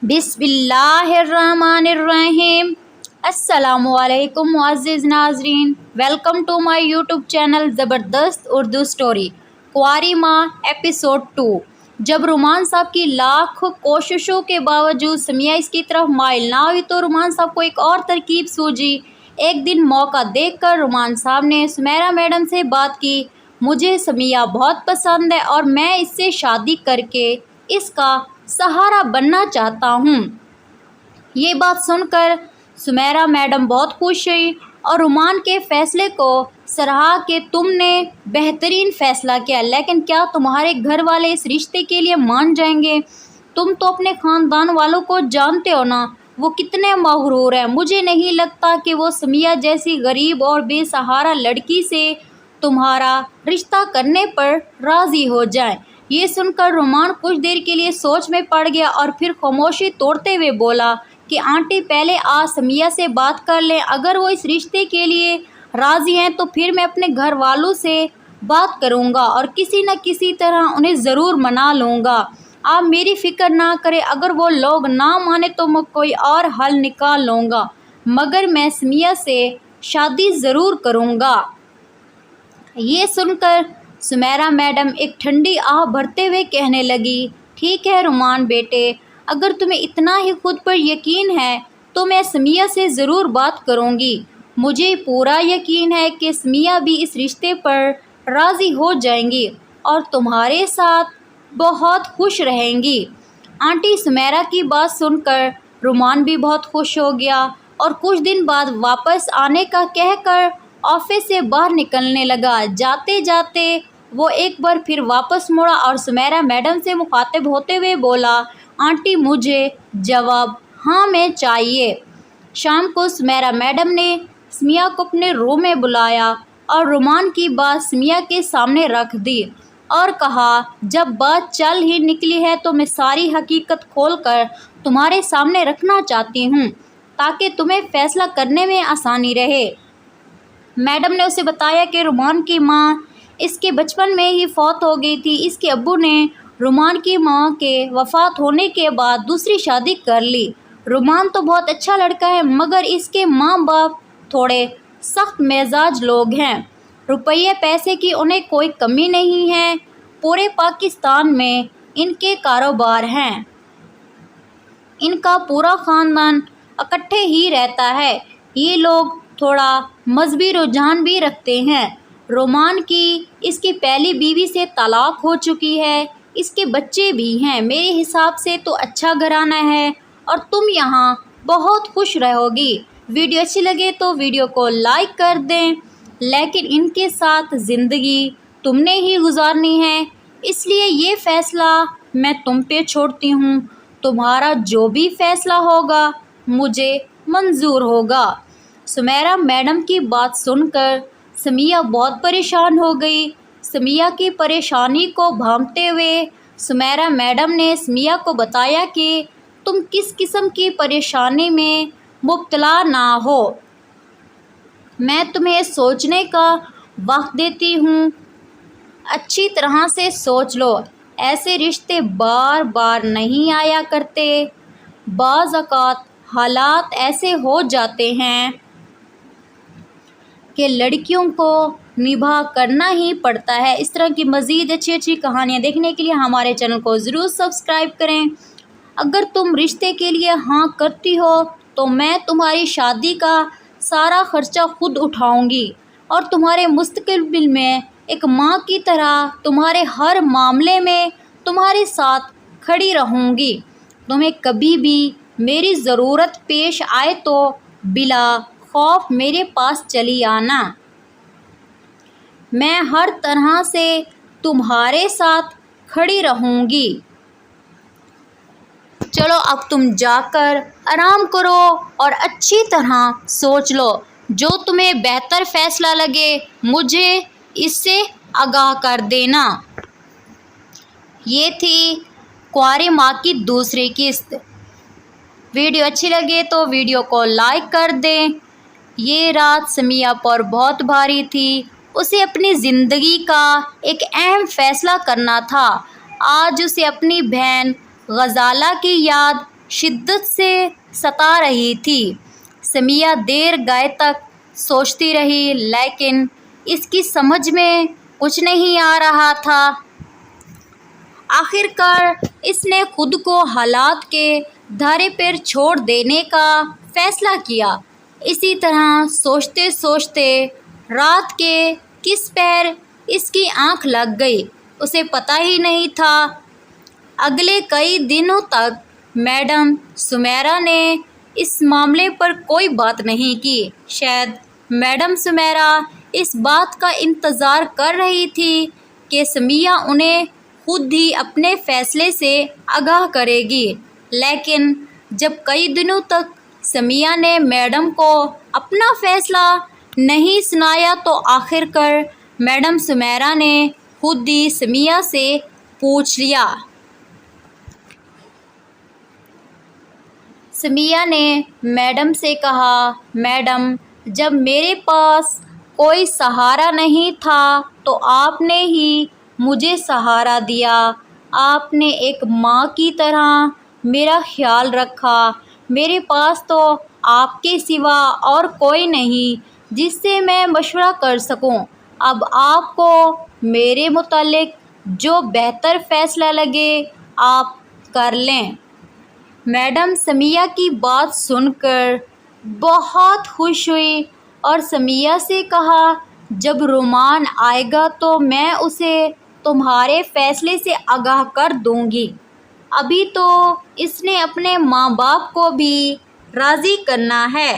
बिस्मिल्लाहिर्रहमानिर्रहीम। अस्सलामुअलैकुम मुअज़्ज़िज़ नाज़रीन, welcome to my YouTube channel ज़बरदस्त उर्दू स्टोरी। कुंवारी माँ एपिसोड 2। जब रुमान साहब की लाख कोशिशों के बावजूद समिया इसकी तरफ माइल ना हुई तो रुमान साहब को एक और तरकीब सूझी। एक दिन मौका देखकर रुमान साहब ने सुमेरा मैडम से बात की। मुझे समिया बहुत पसंद है और मैं इससे शादी करके इसका सहारा बनना चाहता हूँ। ये बात सुनकर सुमेरा मैडम बहुत खुश हुई और रुमान के फ़ैसले को सराहा कि तुमने बेहतरीन फ़ैसला किया, लेकिन क्या तुम्हारे घर वाले इस रिश्ते के लिए मान जाएंगे? तुम तो अपने ख़ानदान वालों को जानते हो ना, वो कितने मगरूर हैं। मुझे नहीं लगता कि वो समिया जैसी गरीब और बेसहारा लड़की से तुम्हारा रिश्ता करने पर राज़ी हो जाए। ये सुनकर रुमान कुछ देर के लिए सोच में पड़ गया और फिर खामोशी तोड़ते हुए बोला कि आंटी पहले आज समिया से बात कर लें। अगर वो इस रिश्ते के लिए राज़ी हैं तो फिर मैं अपने घर वालों से बात करूंगा और किसी न किसी तरह उन्हें ज़रूर मना लूँगा। आप मेरी फ़िक्र ना करें, अगर वो लोग ना माने तो मैं कोई और हल निकाल लूँगा, मगर मैं समिया से शादी ज़रूर करूँगा। ये सुनकर सुमेरा मैडम एक ठंडी आह भरते हुए कहने लगी, ठीक है रुमान बेटे, अगर तुम्हें इतना ही खुद पर यकीन है तो मैं समिया से ज़रूर बात करूँगी। मुझे पूरा यकीन है कि समिया भी इस रिश्ते पर राज़ी हो जाएंगी और तुम्हारे साथ बहुत खुश रहेंगी। आंटी सुमेरा की बात सुनकर रुमान भी बहुत खुश हो गया और कुछ दिन बाद वापस आने का कहकर ऑफिस से बाहर निकलने लगा। जाते जाते वो एक बार फिर वापस मुड़ा और सुमेरा मैडम से मुखातिब होते हुए बोला, आंटी मुझे जवाब हाँ में चाहिए। शाम को सुमेरा मैडम ने समिया को अपने रूम में बुलाया और रुमान की बात समिया के सामने रख दी और कहा, जब बात चल ही निकली है तो मैं सारी हकीकत खोलकर तुम्हारे सामने रखना चाहती हूँ ताकि तुम्हें फ़ैसला करने में आसानी रहे। मैडम ने उसे बताया कि रुमान की माँ इसके बचपन में ही फौत हो गई थी। इसके अब्बू ने रुमान की माँ के वफ़ात होने के बाद दूसरी शादी कर ली। रुमान तो बहुत अच्छा लड़का है, मगर इसके माँ बाप थोड़े सख्त मिजाज लोग हैं। रुपये पैसे की उन्हें कोई कमी नहीं है। पूरे पाकिस्तान में इनके कारोबार हैं। इनका पूरा ख़ानदान इकट्ठे ही रहता है। ये लोग थोड़ा मजहबी रुझान भी रखते हैं। रुमान की इसकी पहली बीवी से तलाक हो चुकी है, इसके बच्चे भी हैं। मेरे हिसाब से तो अच्छा घराना है और तुम यहाँ बहुत खुश रहोगी। वीडियो अच्छी लगे तो वीडियो को लाइक कर दें, लेकिन इनके साथ ज़िंदगी तुमने ही गुजारनी है, इसलिए ये फ़ैसला मैं तुम पे छोड़ती हूँ। तुम्हारा जो भी फ़ैसला होगा मुझे मंजूर होगा। सुमेरा मैडम की बात सुनकर समिया बहुत परेशान हो गई। समिया की परेशानी को भांपते हुए सुमेरा मैडम ने समिया को बताया कि तुम किस किस्म की परेशानी में मुब्तला ना हो। मैं तुम्हें सोचने का वक्त देती हूँ, अच्छी तरह से सोच लो। ऐसे रिश्ते बार बार नहीं आया करते। बाज़ औक़ात हालात ऐसे हो जाते हैं कि लड़कियों को निभा करना ही पड़ता है। इस तरह की मज़ीद अच्छी कहानियाँ देखने के लिए हमारे चैनल को ज़रूर सब्सक्राइब करें। अगर तुम रिश्ते के लिए हाँ करती हो तो मैं तुम्हारी शादी का सारा ख़र्चा खुद उठाऊंगी और तुम्हारे मुस्तक़बिल में एक माँ की तरह तुम्हारे हर मामले में तुम्हारे साथ खड़ी रहूँगी। तुम्हें कभी भी मेरी ज़रूरत पेश आए तो बिला खौफ मेरे पास चली आना। मैं हर तरह से तुम्हारे साथ खड़ी रहूँगी। चलो अब तुम जाकर आराम करो और अच्छी तरह सोच लो। जो तुम्हें बेहतर फ़ैसला लगे मुझे इससे आगाह कर देना। ये थी कुंवारी माँ की दूसरी किस्त। वीडियो अच्छी लगे तो वीडियो को लाइक कर दें। ये रात समिया पर बहुत भारी थी। उसे अपनी ज़िंदगी का एक अहम फ़ैसला करना था। आज उसे अपनी बहन गज़ाला की याद शिद्दत से सता रही थी। समिया देर गए तक सोचती रही, लेकिन इसकी समझ में कुछ नहीं आ रहा था। आखिरकार इसने खुद को हालात के धारे पर छोड़ देने का फैसला किया। इसी तरह सोचते सोचते रात के किस पैर इसकी आंख लग गई, उसे पता ही नहीं था। अगले कई दिनों तक मैडम सुमेरा ने इस मामले पर कोई बात नहीं की। शायद मैडम सुमेरा इस बात का इंतज़ार कर रही थी कि समिया उन्हें खुद ही अपने फैसले से आगाह करेगी। लेकिन जब कई दिनों तक समिया ने मैडम को अपना फैसला नहीं सुनाया, तो आखिरकार मैडम सुमेरा ने खुद ही समिया से पूछ लिया। समिया ने मैडम से कहा, मैडम, जब मेरे पास कोई सहारा नहीं था तो आपने ही मुझे सहारा दिया। आपने एक माँ की तरह मेरा ख्याल रखा। मेरे पास तो आपके सिवा और कोई नहीं जिससे मैं मशवरा कर सकूं। अब आपको मेरे मुतालिक जो बेहतर फ़ैसला लगे आप कर लें। मैडम समिया की बात सुनकर बहुत खुश हुई और समिया से कहा, जब रोमान आएगा तो मैं उसे तुम्हारे फ़ैसले से आगाह कर दूंगी। अभी तो इसने अपने माँ बाप को भी राज़ी करना है।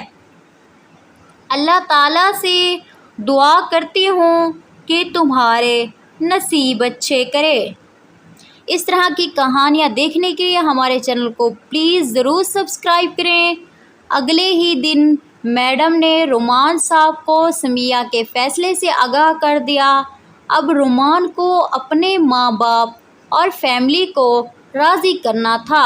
अल्लाह ताला से दुआ करती हूँ कि तुम्हारे नसीब अच्छे करे। इस तरह की कहानियाँ देखने के लिए हमारे चैनल को प्लीज़ ज़रूर सब्सक्राइब करें। अगले ही दिन मैडम ने रोमान साहब को समिया के फ़ैसले से आगाह कर दिया। अब रोमान को अपने माँ बाप और फैमिली को राज़ी करना था।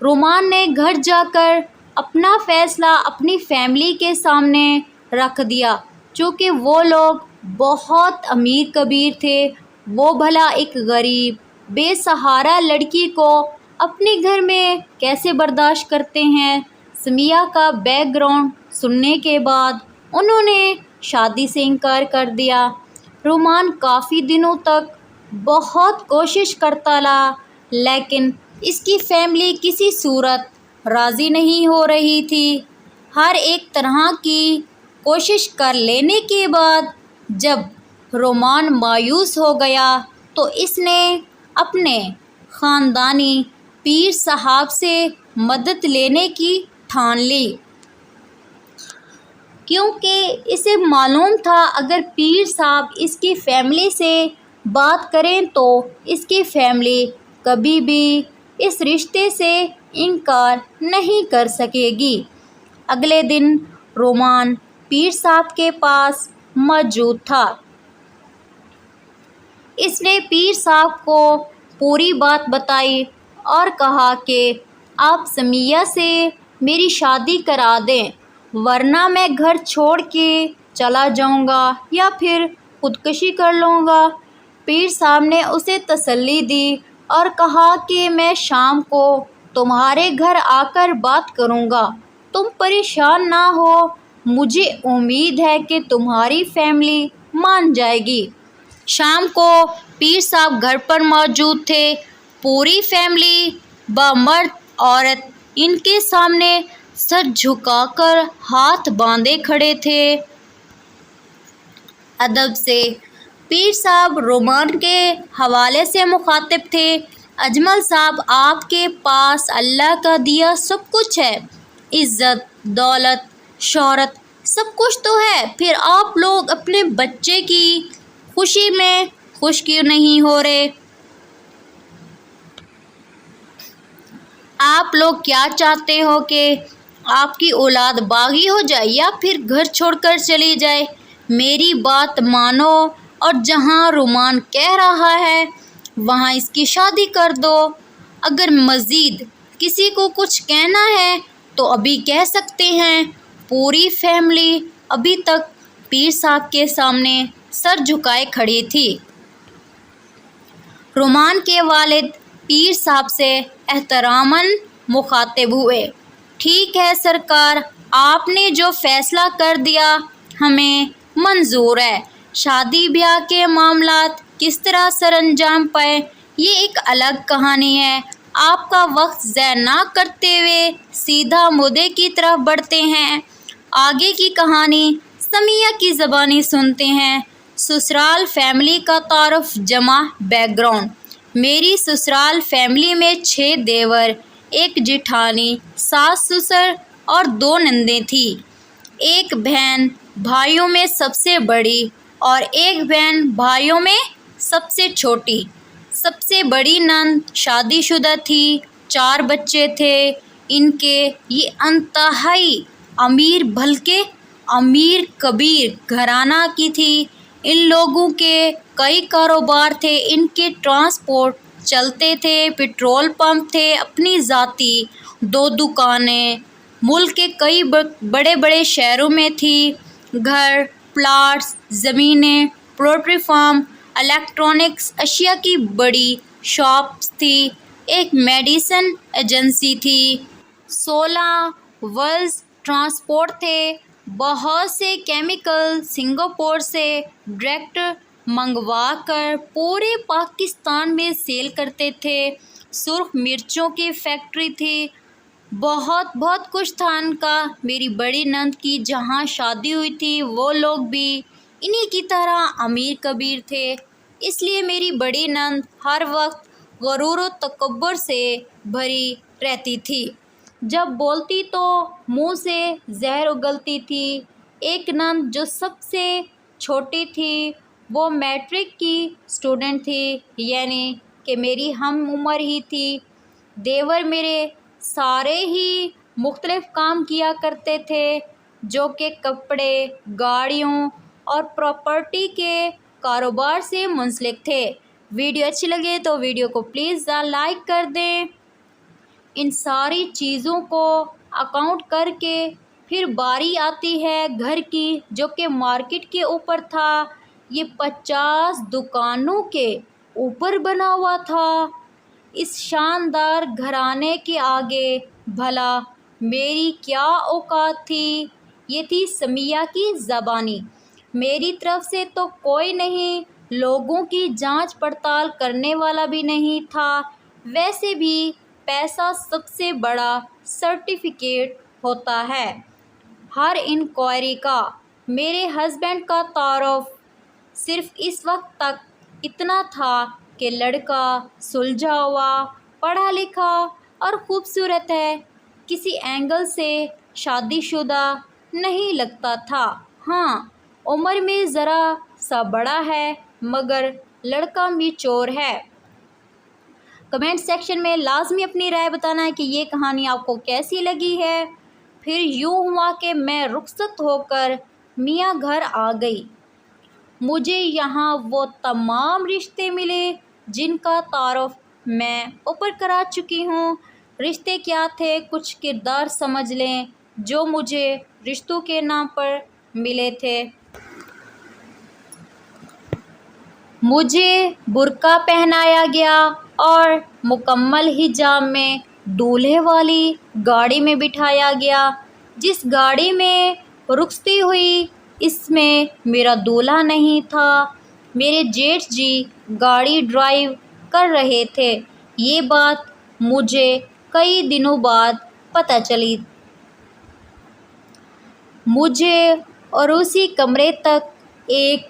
रोमान ने घर जाकर अपना फ़ैसला अपनी फैमिली के सामने रख दिया। चूँकि वो लोग बहुत अमीर कबीर थे, वो भला एक गरीब बेसहारा लड़की को अपने घर में कैसे बर्दाश्त करते हैं। समिया का बैकग्राउंड सुनने के बाद उन्होंने शादी से इनकार कर दिया। रोमान काफ़ी दिनों तक बहुत कोशिश करता रहा, लेकिन इसकी फैमिली किसी सूरत राज़ी नहीं हो रही थी। हर एक तरह की कोशिश कर लेने के बाद जब रोमान मायूस हो गया तो इसने अपने ख़ानदानी पीर साहब से मदद लेने की ठान ली, क्योंकि इसे मालूम था अगर पीर साहब इसकी फैमिली से बात करें तो इसकी फैमिली कभी भी इस रिश्ते से इनकार नहीं कर सकेगी। अगले दिन रोमान पीर साहब के पास मौजूद था। इसने पीर साहब को पूरी बात बताई और कहा कि आप समिया से मेरी शादी करा दें, वरना मैं घर छोड़ के चला जाऊंगा या फिर खुदकशी कर लूँगा। पीर साहब ने उसे तसल्ली दी और कहा कि मैं शाम को तुम्हारे घर आकर बात करूँगा, तुम परेशान ना हो, मुझे उम्मीद है कि तुम्हारी फैमिली मान जाएगी। शाम को पीर साहब घर पर मौजूद थे। पूरी फैमिली मर्द औरत इनके सामने सर झुकाकर हाथ बांधे खड़े थे। अदब से पीर साहब रोमान के हवाले से मुखातिब थे। अजमल साहब, आपके पास अल्लाह का दिया सब कुछ है, इज़्ज़त, दौलत, शोहरत, सब कुछ तो है, फिर आप लोग अपने बच्चे की खुशी में खुश क्यों नहीं हो रहे? आप लोग क्या चाहते हो कि आपकी औलाद बागी हो जाए या फिर घर छोड़कर चली जाए? मेरी बात मानो और जहां रोमान कह रहा है वहां इसकी शादी कर दो। अगर मज़ीद किसी को कुछ कहना है तो अभी कह सकते हैं। पूरी फैमिली अभी तक पीर साहब के सामने सर झुकाए खड़ी थी। रोमान के वालिद पीर साहब से एहतरामन मुखातिब हुए। ठीक है सरकार, आपने जो फैसला कर दिया हमें मंजूर है। शादी ब्याह के मामलात किस तरह सरअंजाम पाए ये एक अलग कहानी है। आपका वक्त ज़ाया ना करते हुए सीधा मुद्दे की तरफ बढ़ते हैं। आगे की कहानी समिया की ज़बानी सुनते हैं। ससुराल फैमिली का तारुफ जमा बैकग्राउंड। मेरी ससुराल फैमिली में 6 देवर, 1 जिठानी, सास ससुर और 2 नंदें थी। 1 बहन भाइयों में सबसे बड़ी और 1 बहन भाइयों में सबसे छोटी। सबसे बड़ी नंद शादीशुदा थी, 4 बच्चे थे इनके। ये इंतहाई अमीर बल्कि अमीर कबीर घराना की थी। इन लोगों के कई कारोबार थे, इनके ट्रांसपोर्ट चलते थे, पेट्रोल पंप थे, अपनी ज़ाती 2 दुकानें, मुल्क के कई बड़े बड़े शहरों में थी। घर, प्लाट्स, ज़मीनें, पोल्ट्री फार्म, इलेक्ट्रॉनिक्स अशिया की बड़ी शॉप्स थी। एक मेडिसिन एजेंसी थी। 16 वर्ल्ड ट्रांसपोर्ट थे। बहुत से केमिकल सिंगापुर से डायरेक्ट मंगवा कर पूरे पाकिस्तान में सेल करते थे। सुर्ख मिर्चों की फैक्ट्री थी। बहुत बहुत कुछ था इनका। मेरी बड़ी नंद की जहाँ शादी हुई थी वो लोग भी इन्हीं की तरह अमीर कबीर थे। इसलिए मेरी बड़ी नंद हर वक्त गरूर व तकब्बुर से भरी रहती थी। जब बोलती तो मुंह से जहर उगलती थी। एक नंद जो सबसे छोटी थी वो मैट्रिक की स्टूडेंट थी, यानी कि मेरी हम उम्र ही थी। देवर मेरे सारे ही मुख्तलिफ काम किया करते थे, जो कि कपड़े, गाड़ियों और प्रॉपर्टी के कारोबार से मुंसलिक थे। वीडियो अच्छी लगे तो वीडियो को प्लीज़ लाइक कर दें। इन सारी चीज़ों को अकाउंट करके फिर बारी आती है घर की, जो कि मार्केट के ऊपर था। ये 50 दुकानों के ऊपर बना हुआ था। इस शानदार घराने के आगे भला मेरी क्या औकात थी। ये थी समिया की ज़बानी। मेरी तरफ से तो कोई नहीं, लोगों की जांच पड़ताल करने वाला भी नहीं था। वैसे भी पैसा सबसे बड़ा सर्टिफिकेट होता है हर इंक्वायरी का। मेरे हस्बैंड का तारुफ सिर्फ इस वक्त तक इतना था कि लड़का सुलझा हुआ, पढ़ा लिखा और ख़ूबसूरत है। किसी एंगल से शादीशुदा नहीं लगता था। हाँ, उम्र में ज़रा सा बड़ा है मगर लड़का मैच्योर है। कमेंट सेक्शन में लाजमी अपनी राय बताना है कि ये कहानी आपको कैसी लगी है। फिर यूँ हुआ कि मैं रुखसत होकर मियाँ घर आ गई। मुझे यहाँ वो तमाम रिश्ते मिले जिनका तारुफ मैं ऊपर करा चुकी हूँ। रिश्ते क्या थे, कुछ किरदार समझ लें जो मुझे रिश्तों के नाम पर मिले थे। मुझे बुर्का पहनाया गया और मुकम्मल हिजाब में दूल्हे वाली गाड़ी में बिठाया गया। जिस गाड़ी में रुखसती हुई इसमें मेरा दूल्हा नहीं था, मेरे जेठ जी गाड़ी ड्राइव कर रहे थे। ये बात मुझे कई दिनों बाद पता चली। मुझे और उसी कमरे तक एक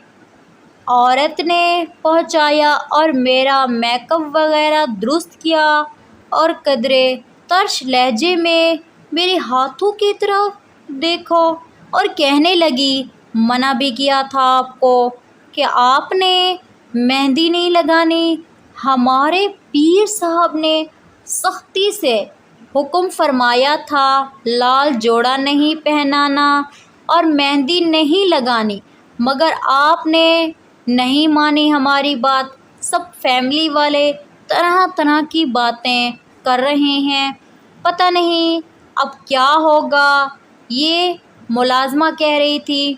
औरत ने पहुंचाया और मेरा मेकअप वगैरह दुरुस्त किया और कदरे तर्श लहजे में मेरे हाथों की तरफ देखो और कहने लगी, मना भी किया था आपको कि आपने मेहंदी नहीं लगानी। हमारे पीर साहब ने सख्ती से हुक्म फरमाया था लाल जोड़ा नहीं पहनाना और मेहंदी नहीं लगानी, मगर आपने नहीं मानी हमारी बात। सब फैमिली वाले तरह तरह की बातें कर रहे हैं, पता नहीं अब क्या होगा। ये मुलाजमा कह रही थी।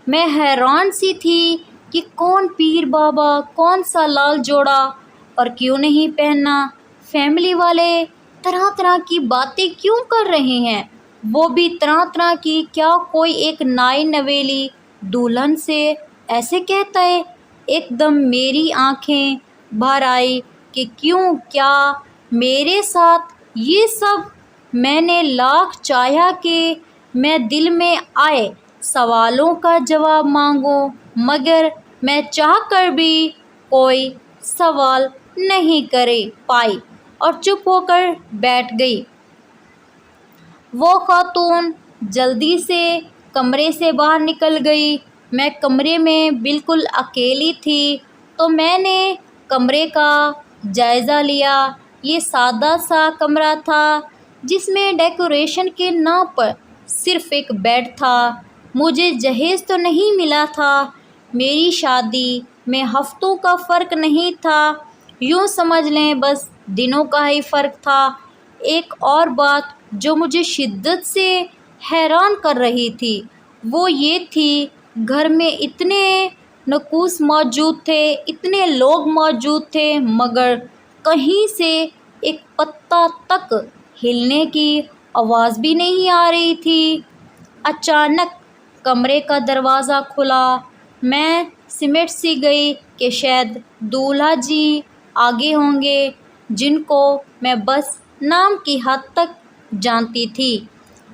मैं हैरान सी थी कि कौन पीर बाबा, कौन सा लाल जोड़ा और क्यों नहीं पहनना। फैमिली वाले طرح طرح کی باتیں کیوں کر رہے ہیں، وہ بھی طرح طرح کی؟ کیا کوئی ایک نائی نویلی دلہن سے ایسے کہتا ہے؟ ایک دم میری آنکھیں بھر آئی کہ کیوں، کیا میرے ساتھ یہ سب؟ میں نے لاکھ چاہا کہ میں دل میں آئے سوالوں کا جواب مانگوں، مگر میں چاہ کر بھی کوئی سوال نہیں کر پائی اور چپ ہو کر بیٹھ گئی۔ وہ خاتون جلدی سے کمرے سے باہر نکل گئی۔ میں کمرے میں بالکل اکیلی تھی، تو میں نے کمرے کا جائزہ لیا۔ یہ سادہ سا کمرہ تھا جس میں ڈیکوریشن کے نام پر صرف ایک بیڈ تھا۔ مجھے جہیز تو نہیں ملا تھا، میری شادی میں ہفتوں کا فرق نہیں تھا، یوں سمجھ لیں بس دنوں کا ہی فرق تھا۔ ایک اور بات جو مجھے شدت سے حیران کر رہی تھی وہ یہ تھی، گھر میں اتنے نکوس موجود تھے، اتنے لوگ موجود تھے، مگر کہیں سے ایک پتا تک ہلنے کی آواز بھی نہیں آ رہی تھی۔ اچانک کمرے کا دروازہ کھلا۔ میں سمٹ سی گئی کہ شاید دولہا جی آگے ہوں گے، جن کو میں بس نام کی حد تک جانتی تھی۔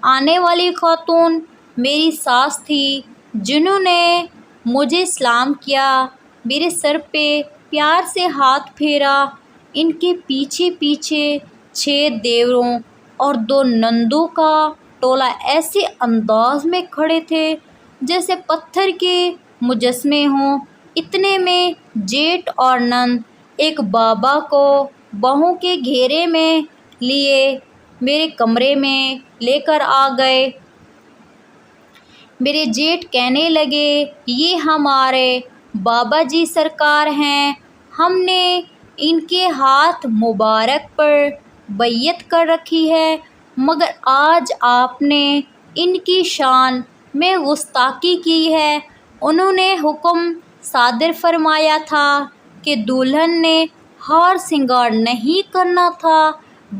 آنے والی خاتون میری ساس تھی، جنہوں نے مجھے سلام کیا، میرے سر پہ پیار سے ہاتھ پھیرا۔ ان کے پیچھے پیچھے 6 دیوروں اور 2 نندوں کا ٹولہ ایسے انداز میں کھڑے تھے جیسے پتھر کے مجسمے ہوں۔ اتنے میں جیٹ اور نند ایک بابا کو بہوں کے گھیرے میں لیے میرے کمرے میں لے کر آ گئے۔ میرے جیٹ کہنے لگے، یہ ہمارے بابا جی سرکار ہیں، ہم نے ان کے ہاتھ مبارک پر بیعت کر رکھی ہے، مگر آج آپ نے ان کی شان میں گستاخی کی ہے۔ انہوں نے حکم صادر فرمایا تھا کہ دلہن نے ہار سنگار نہیں کرنا تھا،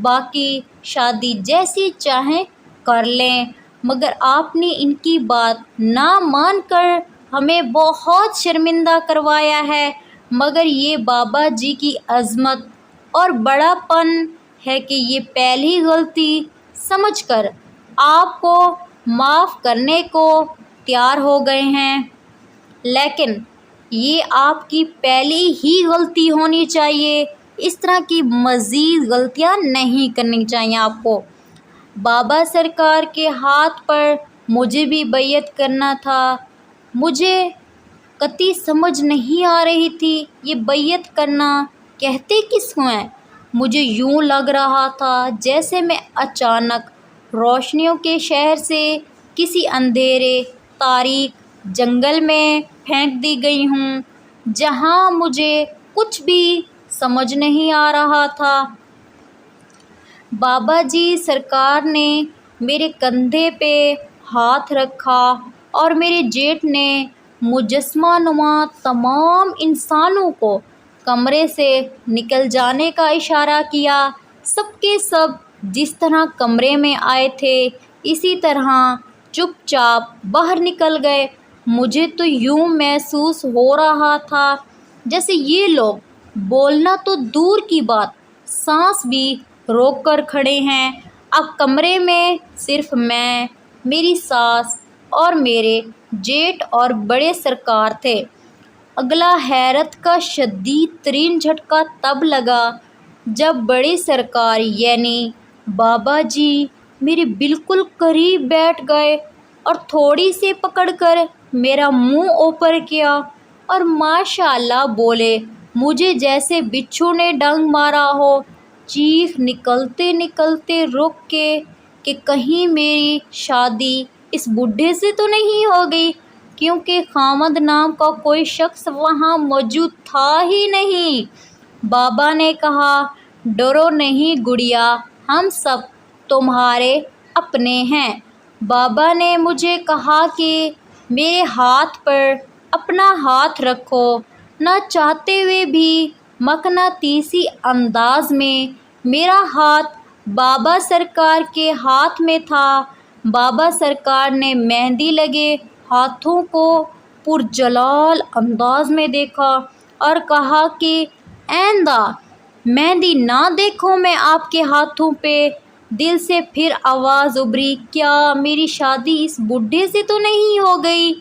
باقی شادی جیسی چاہیں کر لیں، مگر آپ نے ان کی بات نہ مان کر ہمیں بہت شرمندہ کروایا ہے، مگر یہ بابا جی کی عظمت اور بڑا پن ہے کہ یہ پہلی غلطی سمجھ کر آپ کو معاف کرنے کو تیار ہو گئے ہیں، لیکن یہ آپ کی پہلی ہی غلطی ہونی چاہیے، اس طرح کی مزید غلطیاں نہیں کرنی چاہیے آپ کو۔ بابا سرکار کے ہاتھ پر مجھے بھی بیعت کرنا تھا۔ مجھے قطعی سمجھ نہیں آ رہی تھی یہ بیعت کرنا کہتے کس کو ہیں۔ مجھے یوں لگ رہا تھا جیسے میں اچانک روشنیوں کے شہر سے کسی اندھیرے تاریک جنگل میں پھینک دی گئی ہوں، جہاں مجھے کچھ بھی سمجھ نہیں آ رہا تھا۔ بابا جی سرکار نے میرے کندھے پہ ہاتھ رکھا اور میرے جیٹ نے مجسمہ نما تمام انسانوں کو کمرے سے نکل جانے کا اشارہ کیا۔ سب کے سب جس طرح کمرے میں آئے تھے اسی طرح چپ چاپ باہر نکل گئے۔ مجھے تو یوں محسوس ہو رہا تھا جیسے یہ لوگ بولنا تو دور کی بات، سانس بھی روک کر کھڑے ہیں۔ اب کمرے میں صرف میں، میری ساس اور میرے جیٹ اور بڑے سرکار تھے۔ اگلا حیرت کا شدید ترین جھٹکا تب لگا جب بڑے سرکار یعنی بابا جی میرے بالکل قریب بیٹھ گئے اور تھوڑی سی پکڑ کر میرا منہ اوپر کیا اور ماشاء اللہ بولے، مجھے جیسے بچھو نے ڈنک مارا ہو۔ چیخ نکلتے نکلتے رک کے کہ کہیں میری شادی اس بوڑھے سے تو نہیں ہو گئی، کیونکہ خامد نام کا کوئی شخص وہاں موجود تھا ہی نہیں۔ بابا نے کہا، ڈرو نہیں گڑیا، ہم سب تمہارے اپنے ہیں۔ بابا نے مجھے کہا کہ میرے ہاتھ پر اپنا ہاتھ رکھو۔ نہ چاہتے ہوئے بھی مقناطیسی انداز میں میرا ہاتھ بابا سرکار کے ہاتھ میں تھا۔ بابا سرکار نے مہندی لگے ہاتھوں کو پرجلال انداز میں دیکھا اور کہا کہ آئندہ مہندی نہ دیکھوں میں آپ کے ہاتھوں پہ۔ دل سے پھر آواز ابھری، کیا میری شادی اس بڈھے سے تو نہیں ہو گئی؟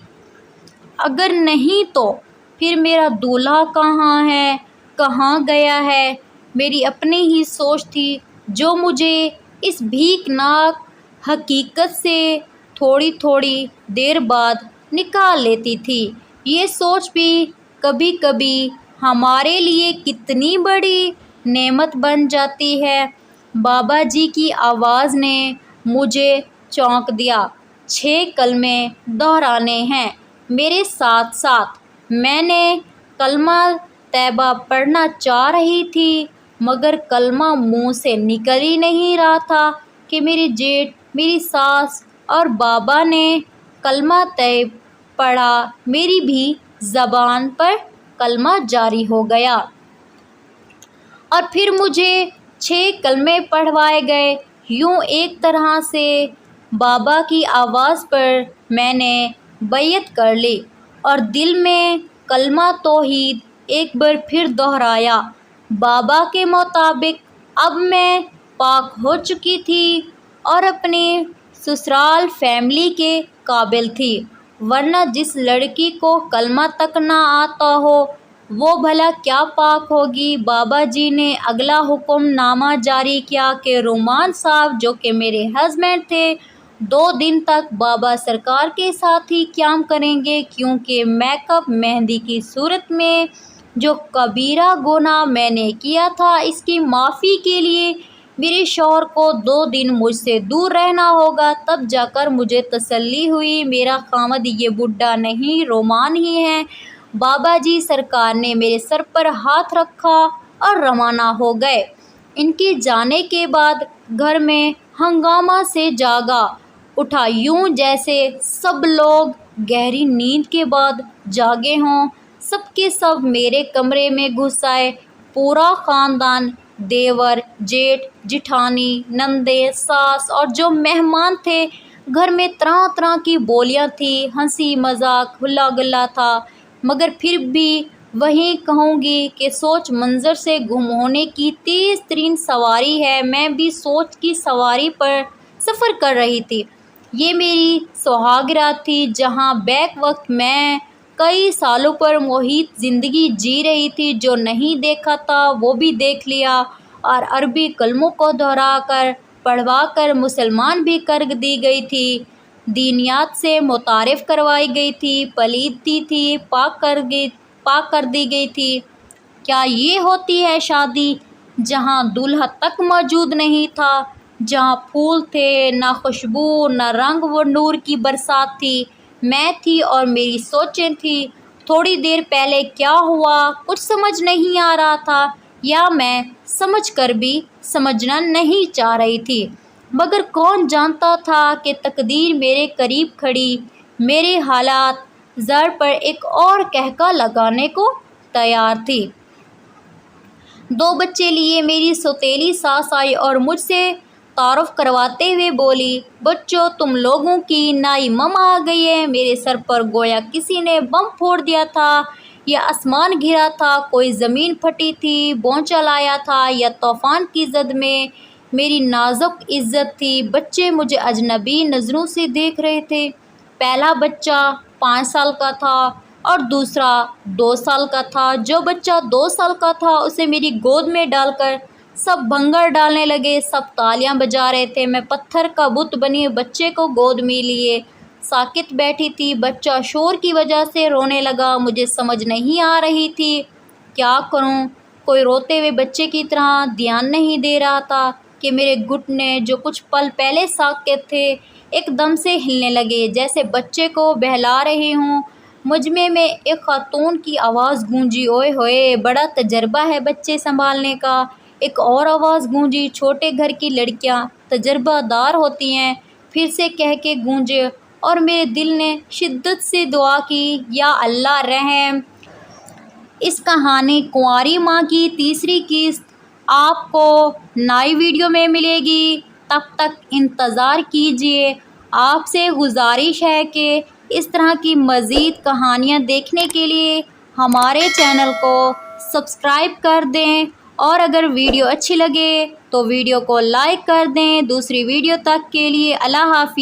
اگر نہیں تو پھر میرا دولہا کہاں ہے، کہاں گیا ہے؟ میری اپنی ہی سوچ تھی جو مجھے اس بھیکناک حقیقت سے تھوڑی تھوڑی دیر بعد نکال لیتی تھی۔ یہ سوچ بھی کبھی کبھی ہمارے لیے کتنی بڑی نعمت بن جاتی ہے۔ بابا جی کی آواز نے مجھے چونک دیا۔ 6 کلمے دہرانے ہیں میرے ساتھ ساتھ۔ میں نے کلمہ طیبہ پڑھنا چاہ رہی تھی مگر کلمہ منہ سے نکل ہی نہیں رہا تھا کہ میری جیٹھ، میری ساس اور بابا نے کلمہ طیب پڑھا۔ میری بھی زبان پر کلمہ جاری ہو گیا اور پھر مجھے 6 کلمے پڑھوائے گئے۔ یوں ایک طرح سے بابا کی آواز پر میں نے بیعت کر لی اور دل میں کلمہ توحید ایک بار پھر دہرایا۔ بابا کے مطابق اب میں پاک ہو چکی تھی اور اپنی سسرال فیملی کے قابل تھی، ورنہ جس لڑکی کو کلمہ تک نہ آتا ہو وہ بھلا کیا پاک ہوگی؟ بابا جی نے اگلا حکم نامہ جاری کیا کہ رومان صاحب جو کہ میرے ہسبینڈ تھے 2 دن تک بابا سرکار کے ساتھ ہی قیام کریں گے، کیونکہ میک اپ مہندی کی صورت میں جو کبیرہ گناہ میں نے کیا تھا اس کی معافی کے لیے میرے شوہر کو 2 دن مجھ سے دور رہنا ہوگا۔ تب جا کر مجھے تسلی ہوئی، میرا خامد یہ بڈھا نہیں رومان ہی ہے۔ بابا جی سرکار نے میرے سر پر ہاتھ رکھا اور روانہ ہو گئے۔ ان کے جانے کے بعد گھر میں ہنگامہ سے جاگا اٹھا، یوں جیسے سب لوگ گہری نیند کے بعد جاگے ہوں۔ سب کے سب میرے کمرے میں گھس آئے، پورا خاندان، دیور، جیٹھ، جٹھانی، نندیں، ساس اور جو مہمان تھے۔ گھر میں طرح طرح کی بولیاں تھیں، ہنسی مذاق ہلا گلا تھا، مگر پھر بھی وہی کہوں گی کہ سوچ منظر سے گم ہونے کی تیز ترین سواری ہے۔ میں بھی سوچ کی سواری پر سفر کر رہی تھی۔ یہ میری سہاگ رات تھی جہاں بیک وقت میں کئی سالوں پر محیط زندگی جی رہی تھی۔ جو نہیں دیکھا تھا وہ بھی دیکھ لیا اور عربی کلموں کو دہرا کر پڑھوا کر مسلمان بھی کر دی گئی تھی، دینیات سے متعارف کروائی گئی تھی، پلیتی تھی، پاک کر دی گئی تھی۔ کیا یہ ہوتی ہے شادی جہاں دولہا تک موجود نہیں تھا، جہاں پھول تھے نہ خوشبو نہ رنگ و نور کی برسات تھی؟ میں تھی اور میری سوچیں تھیں۔ تھوڑی دیر پہلے کیا ہوا کچھ سمجھ نہیں آ رہا تھا، یا میں سمجھ کر بھی سمجھنا نہیں چاہ رہی تھی، مگر کون جانتا تھا کہ تقدیر میرے قریب کھڑی میرے حالات زر پر ایک اور کہکا لگانے کو تیار تھی۔ 2 بچے لیے میری سوتیلی ساس آئی اور مجھ سے تعارف کرواتے ہوئے بولی، بچوں تم لوگوں کی نائی ماما آ گئی ہے۔ میرے سر پر گویا کسی نے بم پھوڑ دیا تھا، یا آسمان گرا تھا، کوئی زمین پھٹی تھی، بونچل آیا تھا، یا طوفان کی زد میں میری نازک عزت تھی۔ بچے مجھے اجنبی نظروں سے دیکھ رہے تھے۔ پہلا بچہ 5 سال کا تھا اور دوسرا 2 سال کا تھا۔ جو بچہ 2 سال کا تھا اسے میری گود میں ڈال کر سب بھنگڑ ڈالنے لگے، سب تالیاں بجا رہے تھے۔ میں پتھر کا بت بنی بچے کو گود میں لیے ساکت بیٹھی تھی۔ بچہ شور کی وجہ سے رونے لگا، مجھے سمجھ نہیں آ رہی تھی کیا کروں۔ کوئی روتے ہوئے بچے کی طرح دھیان نہیں دے رہا تھا کہ میرے گھٹنے جو کچھ پل پہلے ساکت تھے ایک دم سے ہلنے لگے، جیسے بچے کو بہلا رہی ہوں۔ مجمع میں ایک خاتون کی آواز گونجی، اوئے ہوئے بڑا تجربہ ہے بچے سنبھالنے کا۔ ایک اور آواز گونجی، چھوٹے گھر کی لڑکیاں تجربہ دار ہوتی ہیں، پھر سے کہہ کے گونجے، اور میرے دل نے شدت سے دعا کی، یا اللہ رحم۔ اس کہانی کنواری ماں کی تیسری قسط آپ کو نئی ویڈیو میں ملے گی، تب تک انتظار کیجیے۔ آپ سے گزارش ہے کہ اس طرح کی مزید کہانیاں دیکھنے کے لیے ہمارے چینل کو سبسکرائب کر دیں، اور اگر ویڈیو اچھی لگے تو ویڈیو کو لائک کر دیں۔ دوسری ویڈیو تک کے لیے اللہ حافظ۔